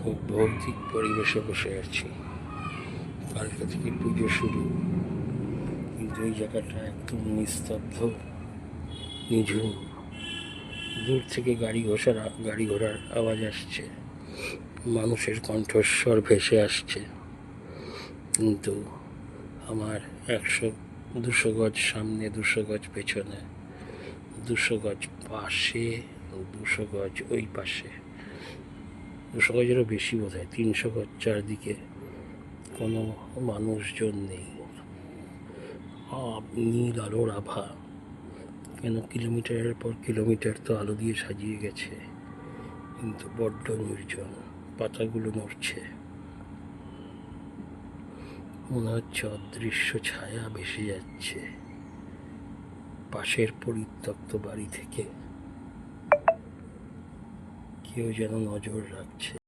খুব ভৌতিক পরিবেশে বসে আছি। কালকে থেকে পুজো শুরু, কিন্তু এই জায়গাটা একদম নিস্তব্ধ, নিঝুম। দূর থেকে গাড়ি ঘোড়ার আওয়াজ আসছে, মানুষের কণ্ঠস্বর ভেসে আসছে, কিন্তু আমার 100-200 গজ সামনে, 200 গজ পেছনে, 200 গজ পাশে, 200 গজ ওই পাশে, 200 গজেরও বেশি বোধ হয়, 300 গজ চারদিকে কোনো মানুষজন নেই। নীল আলোর আভা, কেন কিলোমিটারের পর কিলোমিটার তো আলো দিয়ে সাজিয়ে গেছে, কিন্তু বড্ড নির্জন। পাতাগুলো নড়ছে, মনে হচ্ছে অদৃশ্য ছায়া ভেসে যাচ্ছে পাশের পরিত্যক্ত বাড়ি থেকে। কেউ যেন নজর রাখছে।